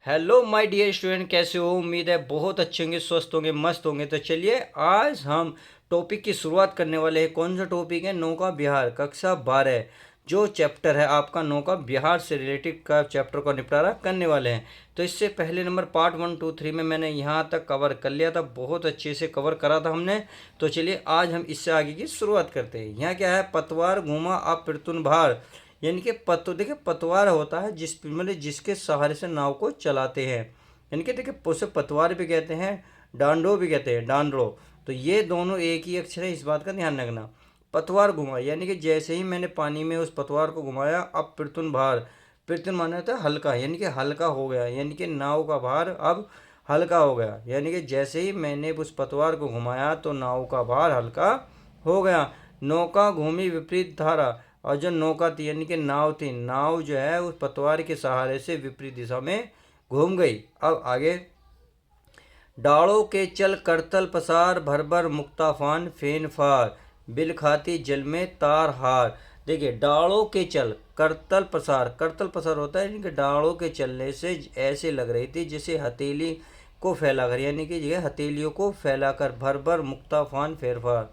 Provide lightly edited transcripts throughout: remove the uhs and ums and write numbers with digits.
Hello my dear student, कैसे हो? उम्मीद है बहुत अच्छे होंगे, स्वस्थ होंगे, मस्त होंगे। तो चलिए आज हम टॉपिक की शुरुआत करने वाले हैं। कौन सा टॉपिक है? नौका बिहार कक्षा 12 जो चैप्टर है आपका नौका बिहार से रिलेटेड का चैप्टर का निपटारा करने वाले हैं। तो इससे पहले नंबर पार्ट 1, 2, 3 में मैंने यहाँ तक कवर कर लिया था, बहुत अच्छे से कवर करा था हमने। तो चलिए आज हम इससे आगे की शुरुआत करते हैं। यहाँ क्या है? पतवार घूमा अब पृथुन भार, यानी कि देखिए पतवार होता है मतलब जिसके सहारे से नाव को चलाते हैं। यानी कि देखिए उसे पतवार भी कहते हैं, डांडो भी कहते हैं, डांडो। तो ये दोनों एक ही अक्षर है, इस बात का ध्यान रखना। पतवार घुमा यानी कि जैसे ही मैंने पानी में उस पतवार को घुमाया, अब पृथुन भार, पृथुन माना होता है हल्का, यानी कि हल्का हो गया, यानी कि नाव का भार अब हल्का हो गया। यानी कि जैसे ही मैंने उस पतवार को घुमाया तो नाव का भार हल्का हो गया। नौका घूमी विपरीत धारा, और जो नौका थी यानी कि नाव थी, नाव जो है उस पतवार के सहारे से विपरीत दिशा में घूम गई। अब आगे, डालों के चल करतल पसार, भर भर मुक्ताफान फेन फार, बिल खाती जल में तार हार। देखिए डालों के चल करतल पसार, करतल पसार होता है यानी कि डालों के चलने से ऐसे लग रही थी जैसे हथेली को फैलाकर, यानी कि ये हथेलियों को फैलाकर, भर भर मुक्ताफान फेरफार।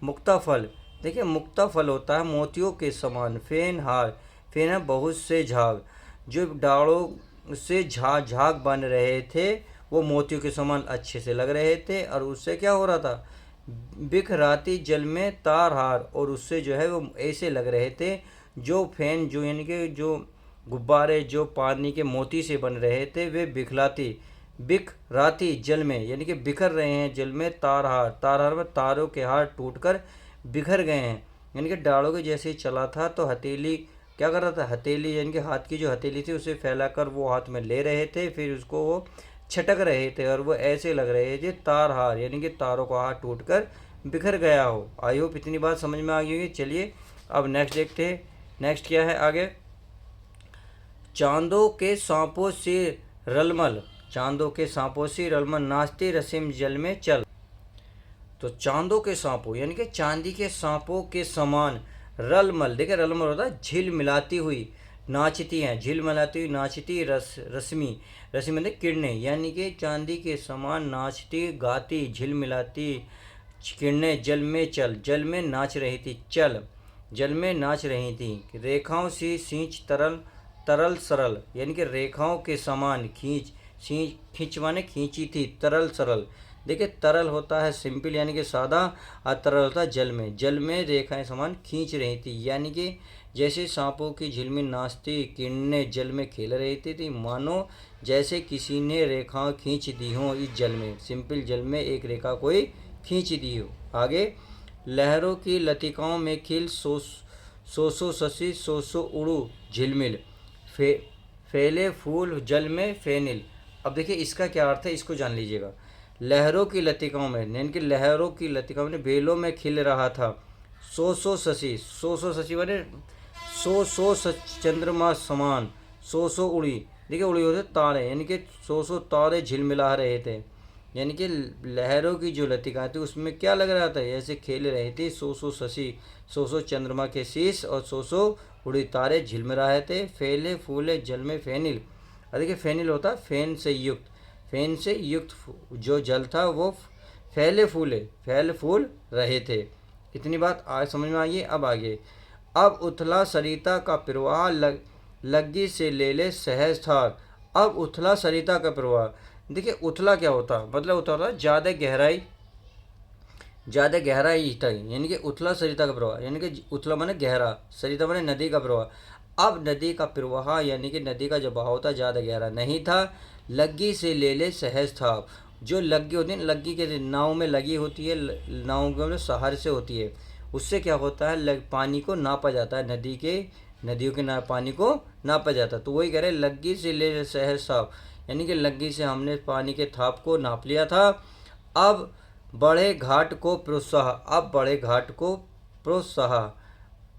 मुक्ता फल, देखिए मुक्ता फल होता है मोतियों के समान। फेन हार, फेन है बहुत से झाग, जो डालों से झाग बन रहे थे वो मोतियों के समान अच्छे से लग रहे थे। और उससे क्या हो रहा था? बिखराती जल में तार हार, और उससे जो है वो ऐसे लग रहे थे जो फैन, जो यानी कि जो गुब्बारे जो पानी के मोती से बन रहे थे वे बिखराती जल में, यानी कि बिखर रहे हैं जल में। तार हार में तारों के हार टूटकर बिखर गए हैं। यानी कि डालों के जैसे ही चला था तो हथेली क्या कर रहा था? हथेली यानी कि हाथ की जो हथेली थी उसे फैलाकर वो हाथ में ले रहे थे, फिर उसको वो छटक रहे थे और वो ऐसे लग रहे थे तार हार, यानी कि तारों का हार टूटकर बिखर गया हो। आई होप इतनी बात समझ में आ गई होगी। चलिए अब नेक्स्ट देखते हैं। नेक्स्ट क्या है आगे? चांदों के सांपों से रलमल, चांदों के सांपों से रलमल, नाचते रसीम जल में चल। तो चांदों के सांपों यानी कि चांदी के सांपों के समान रलमल, देखिए रलमल होता है झिल मिलाती हुई नाचती हैं, झिल मिलाती हुई नाचती रश्मि, रश्मि मतलब किरणें, यानी कि चांदी के समान नाचती गाती झिल मिलाती किरणें जल में चल, जल में नाच रही थी, चल जल में नाच रही थी। रेखाओं से सींच तरल, तरल सरल, यानी कि रेखाओं के समान खींच माने खींची थी, तरल सरल। देखिए तरल होता है सिंपल यानी कि सादा, और तरल होता है जल में रेखाएं समान खींच रही थी, यानी कि जैसे सांपों की झिलमिल नाचती किरणें जल में खेल रही थी, मानो जैसे किसी ने रेखाएं खींच दी हो इस जल में, सिंपल जल में एक रेखा कोई खींच दी हो। आगे, लहरों की लतिकाओं में खिल सो शशि सो उड़ू झिलमिल, फे फैले फूल जल में फेनिल। अब देखिए इसका क्या अर्थ है, इसको जान लीजिएगा। लहरों की लतिकाओं में, यानी कि लहरों की लतिकाओं में बेलों में खिल रहा था सो शशि माने सो चंद्रमा समान, सो उड़ी, देखिए उड़ी होते तारे, यानी कि सो तारे झिलमिला रहे थे। यानी कि लहरों की जो लतिका थी उसमें क्या लग रहा था? ऐसे खेल रहे थे सो शशि, सो चंद्रमा के शीश, और सो उड़ी तारे झिलमिलाए थे। फैले फूले जल में फेनिल, देखिए फेनिल होता फैन से युक्त, फैन से युक्त जो जल था वो फैले फूल रहे थे। इतनी बात आज समझ में आई। अब आगे, अब उथला सरिता का प्रवाह लग्गी से ले ले सहज थार। अब उथला सरिता का प्रवाह, देखिए उथला क्या होता? मतलब उथला ज़्यादा गहराई, ज़्यादा गहराई था, यानी कि उथला सरिता का प्रवाह, यानी कि उथला माने गहरा, सरिता माने नदी का प्रवाह। अब नदी का प्रवाह यानी कि नदी का जो बहाव था ज़्यादा गहरा नहीं था। लग्गी से ले ले सहज था, जो लग्गी होती है, लग्गी के नाव में लगी होती है, नाव के सहारे से होती है, उससे क्या होता है पानी को नापा जाता है, नदियों के पानी को नापा जाता है। तो वही कह रहे लग्गी से ले ले सहज साफ, यानी कि लग्गी से हमने पानी के थाप को नाप लिया था। अब बड़े घाट को प्रोत्साह, अब बड़े घाट को प्रोत्साह,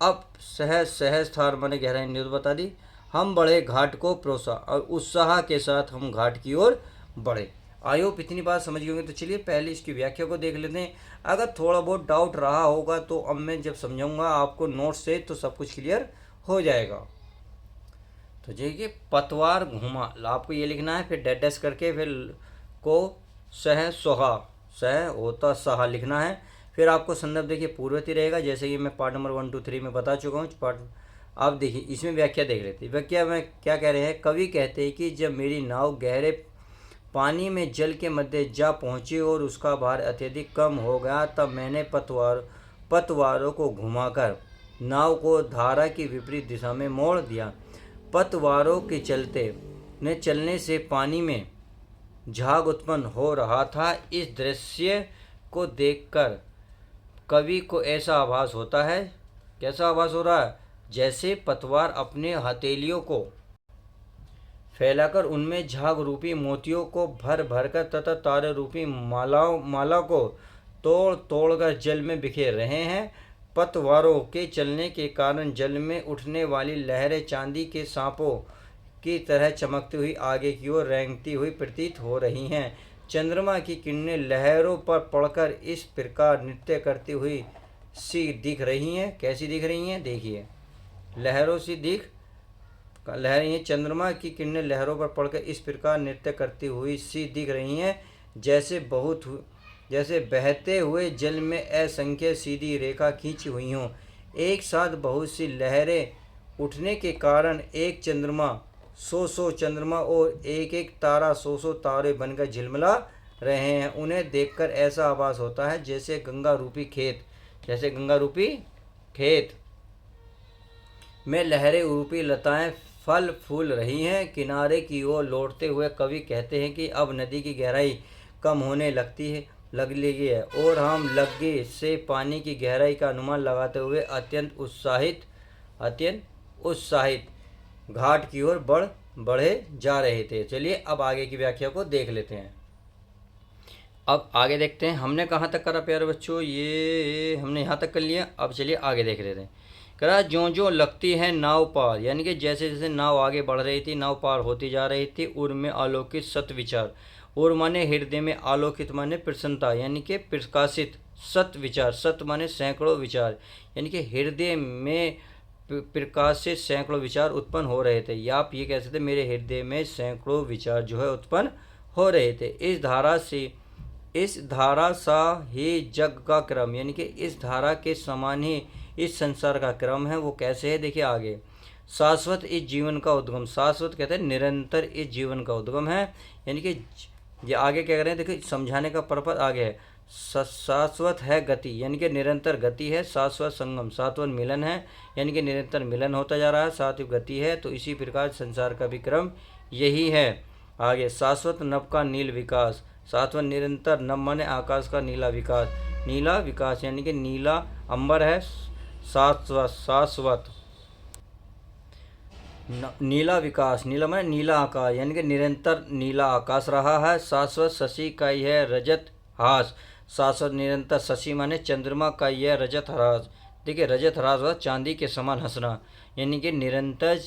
अब सहज सहज थार मैंने गहराई न्यूज बता दी। हम बड़े घाट को प्रोत्साह और उत्साह के साथ हम घाट की ओर बढ़े। आई होप इतनी बात समझ गए होंगे। तो चलिए पहले इसकी व्याख्या को देख लेते हैं। अगर थोड़ा बहुत डाउट रहा होगा तो अब मैं जब समझाऊंगा आपको नोट से तो सब कुछ क्लियर हो जाएगा। तो देखिए पतवार घूमा, आपको ये लिखना है, फिर डैश करके फिर को सह सोहा, सह होता सहा लिखना है। फिर आपको संदर्भ देखिए पूर्ववर्ती रहेगा, जैसे कि मैं पार्ट नंबर 1 2 3 में बता चुका हूँ पार्ट। आप देखिए इसमें व्याख्या देख लेते हैं। व्याख्या में क्या कह रहे हैं, कवि कहते हैं कि जब मेरी नाव गहरे पानी में जल के मध्य जा पहुंची और उसका भार अत्यधिक कम हो गया, तब मैंने पतवारों को घुमाकर नाव को धारा की विपरीत दिशा में मोड़ दिया। पतवारों के चलने से पानी में झाग उत्पन्न हो रहा था। इस दृश्य को देखकर कवि को ऐसा आभास होता है, कैसा आभास हो रहा है, जैसे पतवार अपने हथेलियों को फैलाकर उनमें झाग रूपी मोतियों को भर भर कर तथा तारे रूपी माला को तोड़ तोड़ कर जल में बिखेर रहे हैं। पतवारों के चलने के कारण जल में उठने वाली लहरें चांदी के सांपों की तरह चमकती हुई आगे की ओर रेंगती हुई प्रतीत हो रही हैं। चंद्रमा की किरणें लहरों पर पड़कर इस प्रकार नृत्य करती हुई सी दिख रही हैं। कैसी दिख रही हैं, देखिए लहरों सी दिख लहरें, चंद्रमा की किरणें लहरों पर पड़कर इस प्रकार नृत्य करती हुई सी दिख रही हैं, जैसे बहते हुए जल में असंख्य सीधी रेखा खींची हुई हों। एक साथ बहुत सी लहरें उठने के कारण एक चंद्रमा सौ चंद्रमा और एक एक तारा सौ तारे बनकर झिलमिला रहे हैं। उन्हें देखकर ऐसा आभास होता है जैसे गंगा रूपी खेत में लहरें रूपी लताएं फल फूल रही हैं। किनारे की ओर लौटते हुए कवि कहते हैं कि अब नदी की गहराई कम होने लग लगी है और हम लग्गे से पानी की गहराई का अनुमान लगाते हुए अत्यंत उत्साहित घाट की ओर बढ़े जा रहे थे। चलिए अब आगे की व्याख्या को देख लेते हैं। अब आगे देखते हैं, हमने कहाँ तक करा प्यारे बच्चों, ये हमने यहाँ तक कर लिया। अब चलिए आगे देख लेते हैं। करा ज्यों लगती है नाव पार, यानी कि जैसे जैसे नाव आगे बढ़ रही थी, नाव पार होती जा रही थी, उर में आलोकित सत विचार, उर माने हृदय में, आलोकित माने प्रसन्नता यानी कि प्रकाशित, सत विचार, सत माने सैकड़ों विचार, यानी कि हृदय में प्रकाशित सैकड़ों विचार उत्पन्न हो रहे थे। या आप ये कह सकते मेरे हृदय में सैकड़ों विचार जो है उत्पन्न हो रहे थे। इस धारा सा ही जग का क्रम, यानी कि इस धारा के समान ही इस संसार का क्रम है। वो कैसे है, देखिए आगे। शाश्वत इस जीवन का उद्गम, शाश्वत कहते हैं निरंतर इस जीवन का उद्गम है, यानी कि ये आगे क्या करें, देखिए समझाने का पर्पज आगे है। शाश्वत है गति, यानी कि निरंतर गति है। शाश्वत संगम, शाश्वत मिलन है, यानी कि निरंतर मिलन होता जा रहा है, साथ ही गति है। तो इसी प्रकार संसार का भी क्रम यही है। आगे शाश्वत नभ का नील विकास, शाश्वत निरंतर, नभ माने आकाश का नीला विकास यानी कि नीला अंबर है। शाश्वत नीला विकास, नीला माने नीला आकाश, यानी कि निरंतर नीला आकाश रहा है। शाश्वत शशि का यह रजत हास, शाश्वत निरंतर शशि माने चंद्रमा का यह रजत ह्रास। देखिए रजत ह्रास हुआ चांदी के समान हंसना, यानी कि निरंतर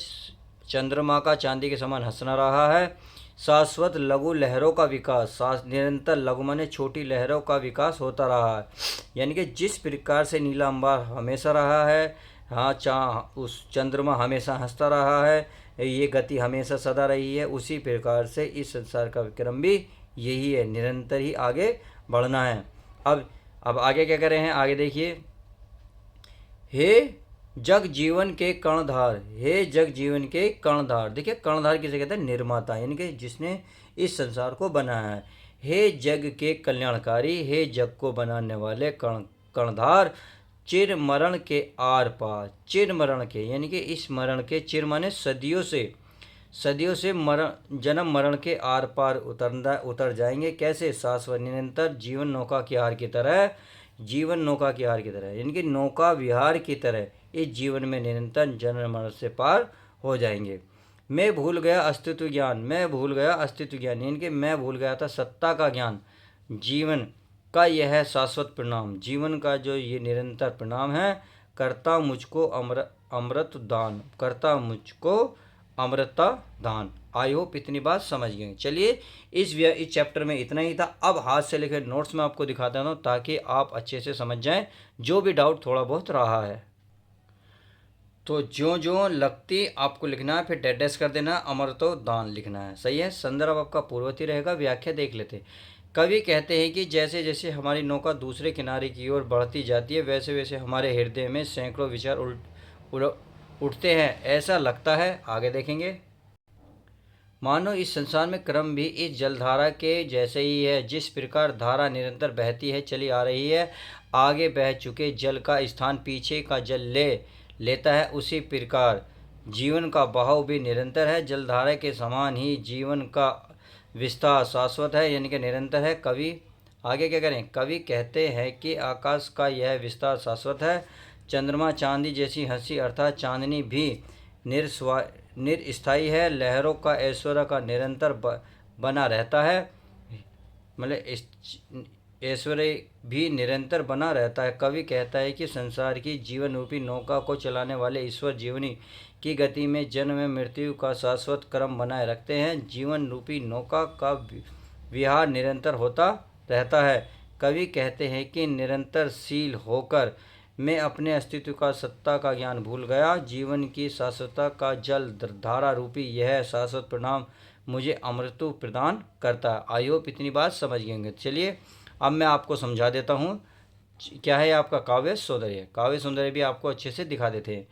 चंद्रमा का चांदी के समान हंसना रहा है। शाश्वत लघु लहरों का विकास, निरंतर लघु माने छोटी लहरों का विकास होता रहा है, यानी कि जिस प्रकार से नीला अंबर हमेशा रहा है, हाँ उस चंद्रमा हमेशा हंसता रहा है, ये गति हमेशा सदा रही है, उसी प्रकार से इस संसार का विक्रम भी यही है, निरंतर ही आगे बढ़ना है। अब आगे क्या कर रहे हैं, आगे देखिए। हे जग जीवन के कर्णधार, हे जग जीवन के कर्णधार, देखिए कर्णधार किसे कहते हैं, निर्माता, यानी कि जिसने इस संसार को बनाया है। हे जग के कल्याणकारी, हे जग को बनाने वाले कर्णधार, चिर मरण के आर पार, चिर मरण के यानी कि इस मरण के, चिर माने सदियों से जन्म मरण के आर पार उतर जाएंगे। कैसे, शाश्वत निरंतर जीवन नौका की हार की तरह, यानी कि नौका विहार की तरह इस जीवन में निरंतर जन्म मरण से पार हो जाएंगे। मैं भूल गया अस्तित्व ज्ञान, यानी कि मैं भूल गया था सत्ता का ज्ञान। जीवन का यह शाश्वत परिणाम, जीवन का जो ये निरंतर परिणाम है, करता मुझको अमृता दान। आई होप इतनी बात समझ गए। चलिए इस चैप्टर में इतना ही था। अब हाथ से लिखे नोट्स में आपको दिखाता हूँ ताकि आप अच्छे से समझ जाएं जो भी डाउट थोड़ा बहुत रहा है। तो ज्यों ज्यों लगती आपको लिखना है, फिर डैश कर देना, अमृतो दान लिखना है। सही है। संदर्भ आपका पूर्ववर्ती रहेगा। व्याख्या देख लेते। कवि कहते हैं कि जैसे जैसे हमारी नौका दूसरे किनारे की ओर बढ़ती जाती है, वैसे वैसे हमारे हृदय में सैकड़ों विचार उठते हैं, ऐसा लगता है। आगे देखेंगे। मानो इस संसार में क्रम भी इस जलधारा के जैसे ही है। जिस प्रकार धारा निरंतर बहती है चली आ रही है, आगे बह चुके जल का स्थान पीछे का जल ले लेता है, उसी प्रकार जीवन का बहाव भी निरंतर है। जलधारा के समान ही जीवन का विस्तार शाश्वत है, यानी कि निरंतर है। कवि आगे क्या करें। कवि कहते हैं कि आकाश का यह विस्तार शाश्वत है। चंद्रमा चांदी जैसी हंसी अर्थात चांदनी भी निरस्थायी है। लहरों का ऐश्वर्य का निरंतर बना रहता है, मतलब ऐश्वर्य भी निरंतर बना रहता है। कवि कहता है कि संसार की जीवन रूपी नौका को चलाने वाले ईश्वर जीवनी की गति में जन्म मृत्यु का शाश्वत क्रम बनाए रखते हैं। जीवन रूपी नौका का विहार निरंतर होता रहता है। कवि कहते हैं कि निरंतरशील होकर मैं अपने अस्तित्व का सत्ता का ज्ञान भूल गया। जीवन की शाश्वतता का जल धारा रूपी यह शाश्वत परिणाम मुझे अमृत प्रदान करता है। आई होप इतनी बात समझ गए होंगे। चलिए अब मैं आपको समझा देता हूँ क्या है आपका काव्य सौंदर्य। काव्य सौंदर्य भी आपको अच्छे से दिखा देते हैं।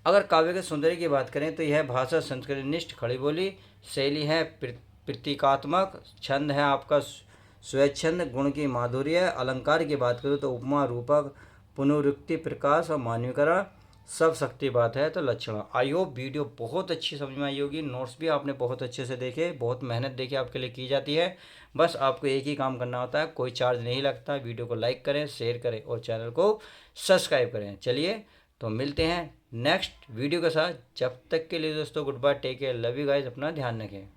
अगर काव्य के सौंदर्य की बात करें तो यह भाषा संस्कृतनिष्ठ खड़ी बोली शैली है, प्रतीकात्मक छंद है आपका स्वच्छंद, गुण की माधुर्य। अलंकार की बात करूँ तो उपमा रूपक पुनरुक्ति प्रकाश और मानवीकरण सब शक्ति बात है तो लक्षण। आई होप वीडियो बहुत अच्छी समझ में आई होगी। नोट्स भी आपने बहुत अच्छे से देखे, बहुत मेहनत देखी आपके लिए की जाती है। बस आपको एक ही काम करना होता है, कोई चार्ज नहीं लगता। वीडियो को लाइक करें, शेयर करें और चैनल को सब्सक्राइब करें। चलिए तो मिलते हैं नेक्स्ट वीडियो के साथ। जब तक के लिए दोस्तों good bye, take care, love you guys, अपना ध्यान रखें।